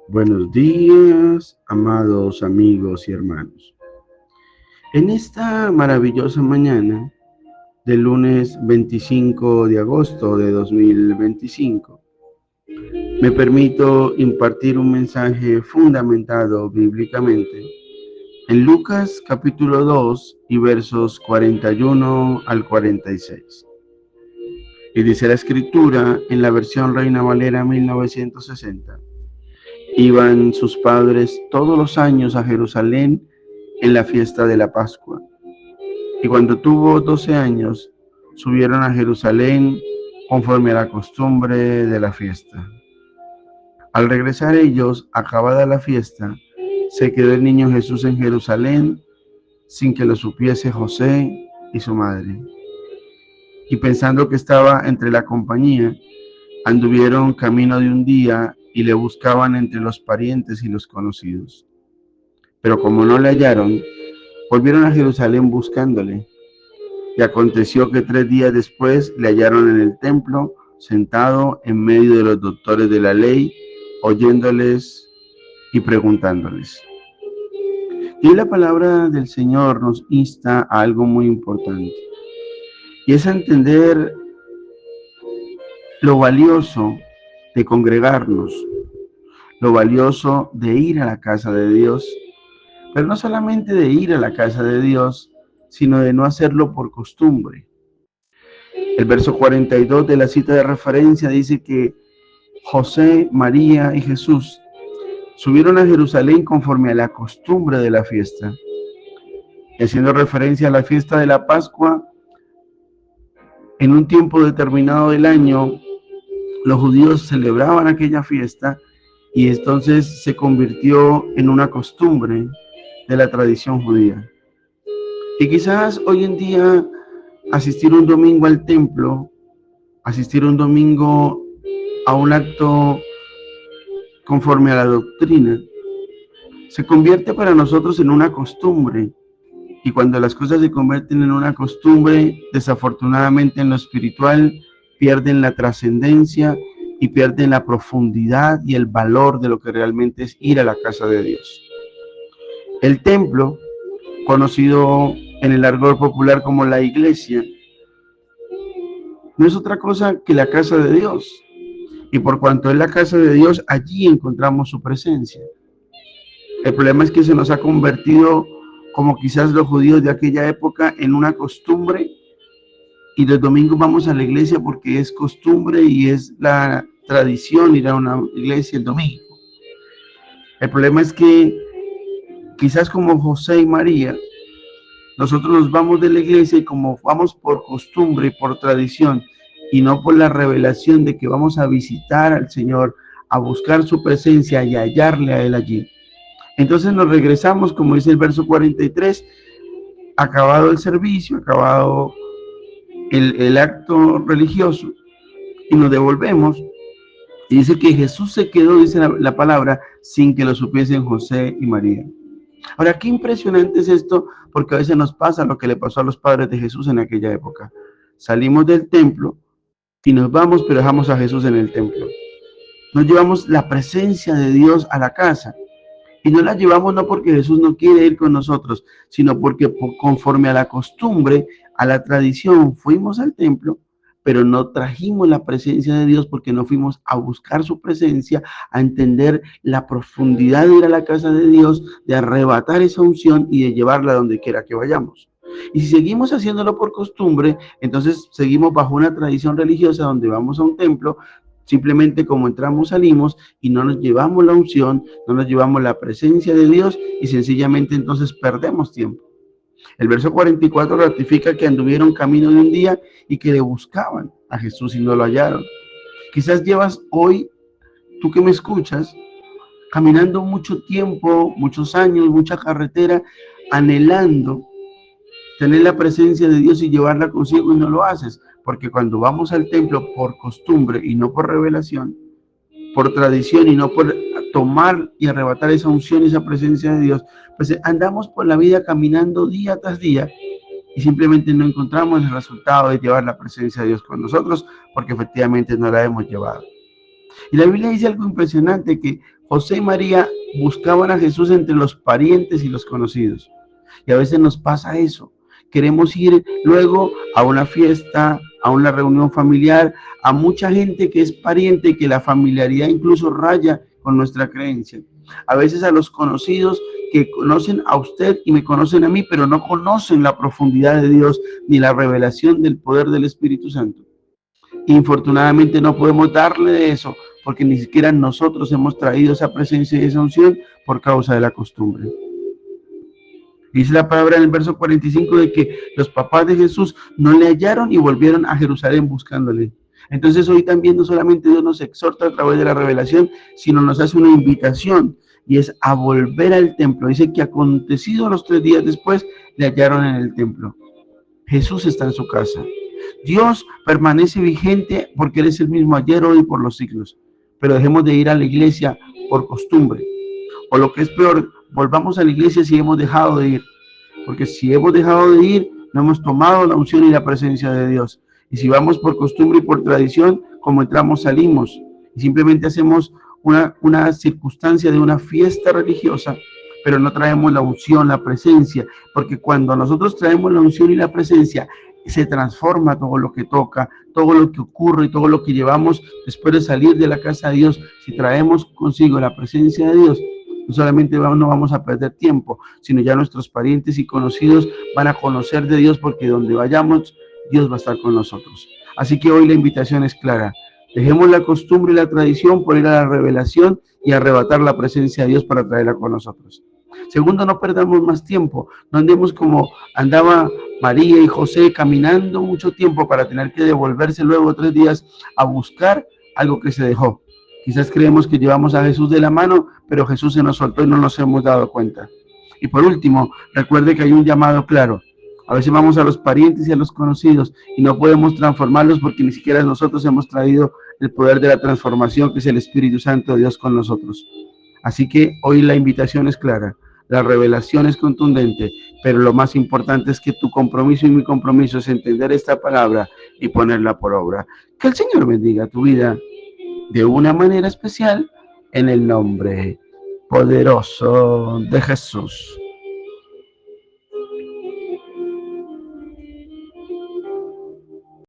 Buenos días, amados amigos y hermanos. En esta maravillosa mañana del lunes 25 de agosto de 2025, me permito impartir un mensaje fundamentado bíblicamente en Lucas capítulo 2 y versos 41 al 46. Y dice la escritura en la versión Reina Valera 1960. Iban sus padres todos los años a Jerusalén en la fiesta de la Pascua. Y cuando tuvo 12 años, subieron a Jerusalén conforme a la costumbre de la fiesta. Al regresar ellos, acabada la fiesta, se quedó el niño Jesús en Jerusalén sin que lo supiese José y su madre. Y pensando que estaba entre la compañía, anduvieron camino de un día y le buscaban entre los parientes y los conocidos. Pero como no le hallaron, volvieron a Jerusalén buscándole. Y aconteció que 3 días después le hallaron en el templo, sentado en medio de los doctores de la ley, oyéndoles y preguntándoles. Y la palabra del Señor nos insta a algo muy importante, y es a entender lo valioso de congregarnos, lo valioso de ir a la casa de Dios, pero no solamente de ir a la casa de Dios, sino de no hacerlo por costumbre. El verso 42 de la cita de referencia dice que José, María y Jesús subieron a Jerusalén conforme a la costumbre de la fiesta. Haciendo referencia a la fiesta de la Pascua, en un tiempo determinado del año, los judíos celebraban aquella fiesta y entonces se convirtió en una costumbre de la tradición judía. Y quizás hoy en día asistir un domingo al templo, asistir un domingo a un acto conforme a la doctrina, se convierte para nosotros en una costumbre. Y cuando las cosas se convierten en una costumbre, desafortunadamente en lo espiritual, pierden la trascendencia y pierden la profundidad y el valor de lo que realmente es ir a la casa de Dios. El templo, conocido en el argot popular como la iglesia, no es otra cosa que la casa de Dios. Y por cuanto es la casa de Dios, allí encontramos su presencia. El problema es que se nos ha convertido, como quizás los judíos de aquella época, en una costumbre, y los domingos vamos a la iglesia porque es costumbre y es la tradición ir a una iglesia el domingo. El problema es que quizás como José y María, nosotros nos vamos de la iglesia y como vamos por costumbre y por tradición y no por la revelación de que vamos a visitar al Señor, a buscar su presencia y a hallarle a Él allí. Entonces nos regresamos, como dice el verso 43, acabado el servicio, acabado el acto religioso, y nos devolvemos. Y dice que Jesús se quedó, dice la palabra, sin que lo supiesen José y María. Ahora, qué impresionante es esto, porque a veces nos pasa lo que le pasó a los padres de Jesús en aquella época. Salimos del templo y nos vamos, pero dejamos a Jesús en el templo. Nos llevamos la presencia de Dios a la casa. Y no la llevamos no porque Jesús no quiere ir con nosotros, sino porque conforme a la costumbre, a la tradición, fuimos al templo, pero no trajimos la presencia de Dios porque no fuimos a buscar su presencia, a entender la profundidad de ir a la casa de Dios, de arrebatar esa unción y de llevarla donde quiera que vayamos. Y si seguimos haciéndolo por costumbre, entonces seguimos bajo una tradición religiosa donde vamos a un templo, simplemente como entramos, salimos y no nos llevamos la unción, no nos llevamos la presencia de Dios y sencillamente entonces perdemos tiempo. El verso 44 ratifica que anduvieron camino de un día y que le buscaban a Jesús y no lo hallaron. Quizás llevas hoy, tú que me escuchas, caminando mucho tiempo, muchos años, mucha carretera, anhelando tener la presencia de Dios y llevarla consigo y no lo haces. Porque cuando vamos al templo por costumbre y no por revelación, por tradición y no por tomar y arrebatar esa unción y esa presencia de Dios, pues andamos por la vida caminando día tras día y simplemente no encontramos el resultado de llevar la presencia de Dios con nosotros porque efectivamente no la hemos llevado. Y la Biblia dice algo impresionante, que José y María buscaban a Jesús entre los parientes y los conocidos. Y a veces nos pasa eso. Queremos ir luego a una fiesta, a una reunión familiar, a mucha gente que es pariente, que la familiaridad incluso raya con nuestra creencia. A veces a los conocidos que conocen a usted y me conocen a mí, pero no conocen la profundidad de Dios ni la revelación del poder del Espíritu Santo. Infortunadamente no podemos darle de eso, porque ni siquiera nosotros hemos traído esa presencia y esa unción por causa de la costumbre. Dice la palabra en el verso 45 de que los papás de Jesús no le hallaron y volvieron a Jerusalén buscándole. Entonces hoy también no solamente Dios nos exhorta a través de la revelación, sino nos hace una invitación, y es a volver al templo. Dice que acontecido los 3 días después, le hallaron en el templo. Jesús está en su casa. Dios permanece vigente porque Él es el mismo ayer, hoy y por los siglos. Pero dejemos de ir a la iglesia por costumbre. O lo que es peor, volvamos a la iglesia si hemos dejado de ir. Porque si hemos dejado de ir, no hemos tomado la unción y la presencia de Dios. Y si vamos por costumbre y por tradición, como entramos, salimos. Y simplemente hacemos una circunstancia de una fiesta religiosa, pero no traemos la unción, la presencia. Porque cuando nosotros traemos la unción y la presencia, se transforma todo lo que toca, todo lo que ocurre y todo lo que llevamos después de salir de la casa de Dios. Si traemos consigo la presencia de Dios, no solamente no vamos a perder tiempo, sino ya nuestros parientes y conocidos van a conocer de Dios, porque donde vayamos, Dios va a estar con nosotros. Así que hoy la invitación es clara. Dejemos la costumbre y la tradición por ir a la revelación y arrebatar la presencia de Dios para traerla con nosotros. Segundo, no perdamos más tiempo. No andemos como andaba María y José, caminando mucho tiempo para tener que devolverse luego 3 días a buscar algo que se dejó. Quizás creemos que llevamos a Jesús de la mano, pero Jesús se nos soltó y no nos hemos dado cuenta. Y por último, recuerde que hay un llamado claro. A veces vamos a los parientes y a los conocidos y no podemos transformarlos porque ni siquiera nosotros hemos traído el poder de la transformación, que es el Espíritu Santo de Dios con nosotros. Así que hoy la invitación es clara. La revelación es contundente, pero lo más importante es que tu compromiso y mi compromiso es entender esta palabra y ponerla por obra. Que el Señor bendiga tu vida de una manera especial en el nombre poderoso de Jesús.